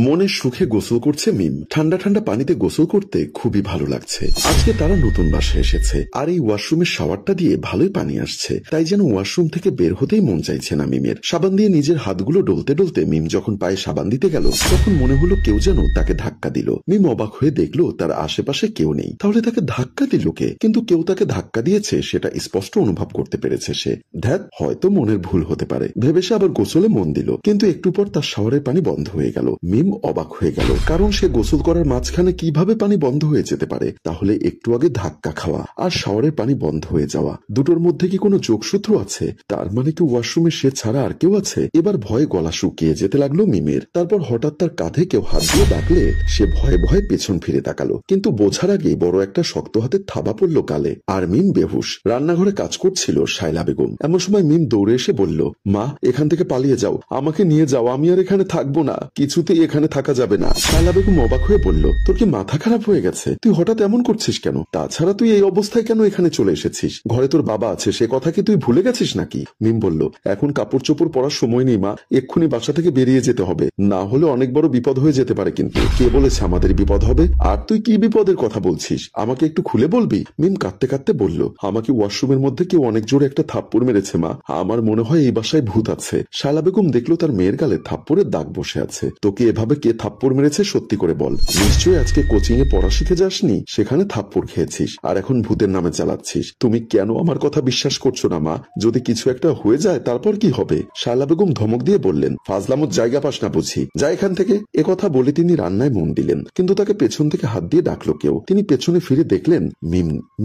মনের সুখে গোসল করছে মিম। ঠান্ডা ঠান্ডা পানিতে গোসল করতে খুবই ভালো লাগছে। আজকে তারা নতুন বাসায় এসেছে, আর এই ওয়াশরুমের শাওয়ারটা দিয়ে ভালোই পানি আসছে, তাই যেন ওয়াশরুম থেকে বের হতেই মন চাইছে না মিমের। সাবান দিয়ে নিজের হাতগুলো ডলতে ডলতে মিম যখন পায়ে সাবান দিতে গেল, তখন মনে হলো কেউ যেন তাকে ধাক্কা দিল। মিম অবাক হয়ে দেখলো তার আশেপাশে কেউ নেই। তাহলে তাকে ধাক্কা দিল কে? কিন্তু কেউ তাকে ধাক্কা দিয়েছে সেটা স্পষ্ট অনুভব করতে পেরেছে সে। ধ্যাত, হয়তো মনের ভুল হতে পারে ভেবে সে আবার গোসলে মন দিল। কিন্তু একটু পর তার শাওয়ারের পানি বন্ধ হয়ে গেল। মিম অবাক হয়ে গেল, কারণ সে গোসল করার মাঝখানে কিভাবে পানি বন্ধ হয়ে যেতে পারে? তাহলে একটু আগে ধাক্কা খাওয়া আর শাওয়ারের পানি বন্ধ হয়ে যাওয়া, দুটোর মধ্যে কি কোনো যোগসূত্র আছে? তার মানে কি ওয়াশরুমে সে ছাড়া আর কেউ আছে? এবার ভয়ে গলা শুকিয়ে যেতে লাগলো মিমের। তারপর হঠাৎ তার কাঁধে কেউ হাত দিয়ে ডাকলে সে ভয়ে ভয়ে পেছন ফিরে তাকালো, কিন্তু বোঝার আগে বড় একটা শক্ত হাতের থাবা পড়লো গালে, আর মিম বেহুশ। রান্নাঘরে কাজ করছিল শায়লা বেগম। এমন সময় মিম দৌড়ে এসে বলল, মা, এখান থেকে পালিয়ে যাও, আমাকে নিয়ে যাও, আমি আর এখানে থাকবো না, কিছুতেই এখানে থাকা যাবে না। শায়লা বেগম অবাক হয়ে বলল, তোর কি মাথা খারাপ হয়ে গেছে? তুই হঠাৎ এমন করছিস কেন? তাছাড়া তুই এই অবস্থায় কেন এখানে চলে এসেছিস? ঘরে তোর বাবা আছে, সে কথা কি তুই ভুলে গেছিস নাকি? মিম বলল, এখন কাপড় চোপড় পরার সময় নেই মা, এক্ষুনি বাসা থেকে বেরিয়ে যেতে হবে, না হলে অনেক বড় বিপদ হয়ে যেতে পারে। কিন্তু কে বলেছে আমাদের বিপদ হবে? আর তুই কি বিপদের কথা বলছিস? আমাকে একটু খুলে বলবি? মিম কাঁদতে কাঁদতে বলল, আমাকে ওয়াশরুমের মধ্যে কেউ অনেক জোরে একটা থাপ্পড় মেরেছে মা, আমার মনে হয় এই বাসায় ভূত আছে। শায়লা বেগম দেখলো তার মেয়ের গালে থাপ্পড়ের দাগ বসে আছে। তোকে এভাবে কে থাপ্পড় মেরেছে সত্যি করে বল। নিশ্চয়ই আজকে কোচিং এ পড়া শিখে যাসনি, সেখানে থাপ্পড় খেয়েছিস, আর এখন ভূতের নামে চালাচ্ছিস। তুমি কেন আমার কথা বিশ্বাস করছো না মা? যদি কিছু একটা হয়ে যায় তারপর কি হবে? শায়লা বেগম ধমক দিয়ে বললেন, ফাজলামোর জায়গা পাস না বুঝি, যা এখান থেকে। একথা বলে তিনি রান্নায় মন দিলেন, কিন্তু তাকে পেছন থেকে হাত দিয়ে ডাকলো কেউ। তিনি পেছনে ফিরে দেখলেন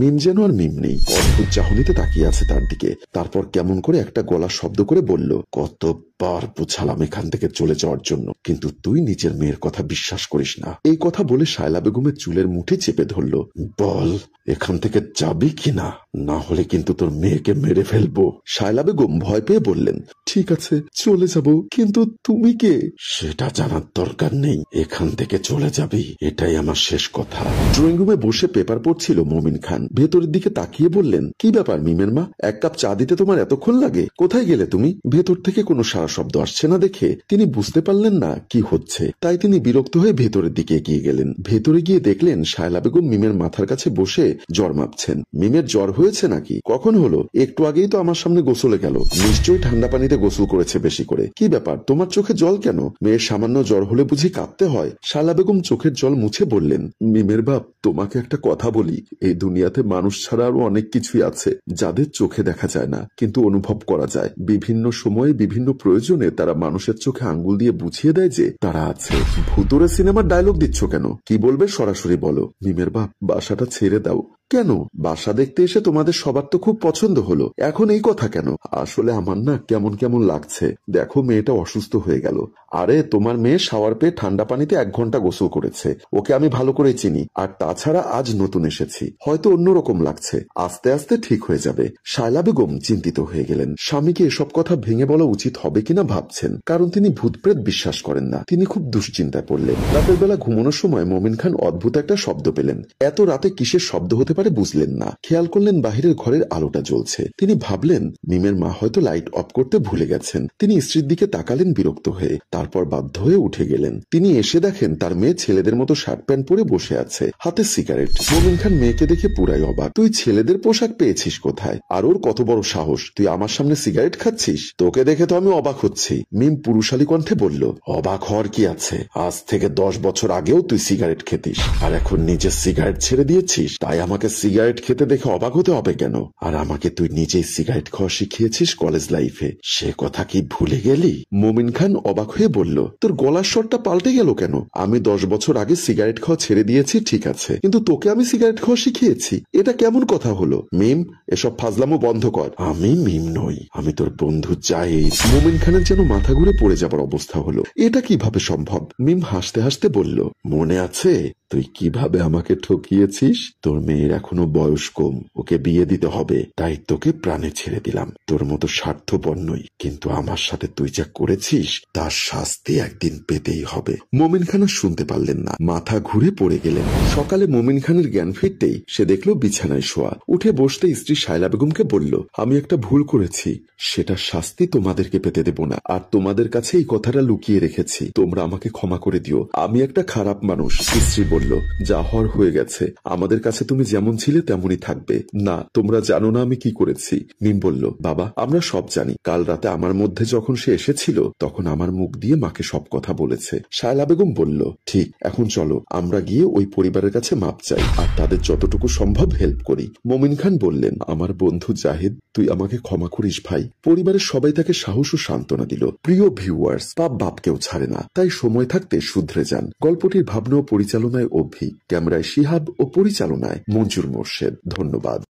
মিম যেন আর মিম নেই, অদ্ভুত চাহনিতে তাকিয়ে আছে তার দিকে। তারপর কেমন করে একটা গলা শব্দ করে বলল, কতবার বুঝালাম এখান থেকে চলে যাওয়ার জন্য, কিন্তু তুই নিজের মেয়ের কথা বিশ্বাস করিস না। এই কথা বলে শায়লা বেগমের চুলের মুঠি চেপে ধরল। বল, এখান থেকে যাবি কিনা, না হলে কিন্তু তোর মেয়েকে মেরে ফেলবো। শায়লা বেগম ভয় পেয়ে বললেন, ঠিক আছে চলে যাব, কিন্তু তুমি কে? সেটা জানার দরকার নেই, এখান থেকে চলে যাবি, এটাই আমার শেষ কথা। ড্রয়িং রুমে বসে পেপার পড়ছিল মমিন খান। ভেতরের দিকে তাকিয়ে বললেন, কি ব্যাপার মিমের মা, এক কাপ চা দিতে তোমার এতক্ষণ লাগে? কোথায় গেলে তুমি? ভেতর থেকে কোনো সারা শব্দ আসছে না দেখে তিনি বুঝতে পারলেন না কি হচ্ছে, তাই তিনি বিরক্ত হয়ে ভেতরের দিকে এগিয়ে গেলেন। ভেতরে গিয়ে দেখলেন শায়লা বেগম মিমের মাথার কাছে বসে জ্বর মাপছেন। মিমের জ্বর হয়েছে নাকি? কখন হলো? একটু আগেই তো আমার সামনে গোসলে গেল, নিশ্চয়ই ঠান্ডা পানিতে গোসল করেছে বেশি করে। কি ব্যাপার, তোমার চোখে জল কেন? মেয়ের সামান্য জ্বর হলে বুঝি কাঁদতে হয়? শায়লা বেগম চোখের জল মুছে বললেন, মিমের বাপ, তোমাকে একটা কথা বলি, এই দুনিয়াতে মানুষ ছাড়া আরো অনেক কিছুই আছে যাদের চোখে দেখা যায় না, কিন্তু অনুভব করা যায়। বিভিন্ন সময়ে বিভিন্ন প্রয়োজনে তারা মানুষের চোখে আঙ্গুল দিয়ে বুঝিয়ে দেয় যে তারা আছে। ভুতুরে সিনেমার ডায়লগ দিচ্ছ কেন? কি বলবে সরাসরি বলো। মিমের বাপ, বাসাটা ছেড়ে দাও। কেন? বাসা দেখতে এসে তোমাদের সবার তো খুব পছন্দ হলো, এখন এই কথা কেন? আসলে আমার না কেমন কেমন লাগছে, দেখো মেয়েটা অসুস্থ হয়ে গেল। আরে তোমার মেয়ে শাওয়ার পেয়ে ঠান্ডা পানিতে 1 ঘন্টা গোসল করেছে, ওকে আমি ভালো করে চিনি, আর তাছাড়া আজ নতুন এসেছি, হয়তো অন্যরকম লাগছে, আস্তে আস্তে ঠিক হয়ে যাবে। শায়লা বেগম চিন্তিত হয়ে গেলেন। স্বামীকে এসব কথা ভেঙে বলা উচিত হবে কিনা ভাবছেন, কারণ তিনি ভূতপ্রেত বিশ্বাস করেন না। তিনি খুব দুশ্চিন্তায় পড়লেন। রাতের বেলা ঘুমানোর সময় মমিন খান অদ্ভুত একটা শব্দ পেলেন। এত রাতে কিসের শব্দ হতে পারে বুঝলেন না। খেয়াল করলেন বাহিরের ঘরের আলোটা জ্বলছে। তিনি ভাবলেন মিমের মা হয়তো লাইট অফ করতে ভুলে গেছেন। তিনি স্ত্রীর দিকে তাকালেন বিরক্ত হয়ে, তারপর বাধ্য হয়ে উঠে গেলেন। তিনি এসে দেখেন তার মেয়ে ছেলেদের মতো শার্ট প্যান্ট পরে বসে আছে, হাতে সিগারেট। মমিন খান মেয়েকে দেখে পুরাই অবাক। তুই ছেলেদের পোশাক পেয়েছিস কোথায়? আর ওর কত বড় সাহস, তুই আমার সামনে সিগারেট খাচ্ছিস? তোকে দেখে তো আমি অবাক হচ্ছি। মিম পুরুষালী কণ্ঠে বলল, অবাক হওয়ার কি আছে, আজ থেকে 10 বছর আগেও তুই সিগারেট খেতিস, আর এখন নিজের সিগারেট ছেড়ে দিয়েছিস, তাই আমাকে সিগারেট খেতে দেখে অবাক হতে হবে কেন? আর আমাকে তুই নিজেই সিগারেট খাওয়া শিখিয়েছিস কলেজ লাইফে, সে কথা কি ভুলে গেলি? মমিন খান অবাক হয়ে বলল, তোর গলার স্বরটা পাল্টে গেল কেন? আমি 10 বছর আগে সিগারেট খাওয়া ছেড়ে দিয়েছি ঠিক আছে, কিন্তু তোকে আমি সিগারেট খাওয়া শিখিয়েছি, এটা কেমন কথা হলো? মিম, এসব ফাজলামো বন্ধ কর। আমি মিম নই, আমি তোর বন্ধু জাহিদ। মমিন খানের যেন মাথা ঘুরে পড়ে যাবার অবস্থা হলো। এটা কিভাবে সম্ভব? মিম হাসতে হাসতে বলল, মনে আছে তুই কিভাবে আমাকে ঠকিয়েছিস? তোর মেয়ের এখনো বয়স কম, ওকে বিয়ে দিতে হবে, তাই তোকে প্রাণে ছেড়ে দিলাম। তোর মতো স্বার্থপর নই, কিন্তু আমার সাথে তুই যা করেছিস তার শাস্তি একদিন পেতেই হবে। মোমিন খান আর শুনতে পারলেন না, মাথা ঘুরে পড়ে গেলেন। সকালে মোমিন খানের জ্ঞান ফিরতেই সে দেখলো বিছানায় শোয়া। উঠে বসতে স্ত্রী শায়লা বেগমকে বলল, আমি একটা ভুল করেছি, সেটার শাস্তি তোমাদেরকে পেতে দেব না, আর তোমাদের কাছে এই কথাটা লুকিয়ে রেখেছি, তোমরা আমাকে ক্ষমা করে দিও, আমি একটা খারাপ মানুষ। স্ত্রী বলল, যা হওয়ার হয়ে গেছে, আমাদের কাছে তুমি যেমন ছিলে তেমনই থাকবে। না, তোমরা জানো না আমি কি করেছি। মিম বলল, বাবা আমরা সব জানি, কাল রাতে আমার মধ্যে যখন সে এসেছিল তখন আমার মুখ দিয়ে মাকে সব কথা বলেছে। শায়লা বেগম বলল, ঠিক, এখন চলো আমরা গিয়ে ওই পরিবারের কাছে মাপ চাই আর তাদের যতটুকু সম্ভব হেল্প করি। মোমিন খান বললেন, আমার বন্ধু জাহিদ, তুই আমাকে ক্ষমা করিস ভাই। পরিবারের সবাই তাকে সাহস ও সান্ত্বনা দিল। প্রিয় ভিউয়ার্স, পাপ বাপকেও ছাড়ে না, তাই সময় থাকতে শুধরে যান। গল্পটির ভাবনা ও পরিচালনায় অভি, ক্যামেরায় শিহাব ও পরিচালনায় মঞ্জুর মোর্শেদ। ধন্যবাদ।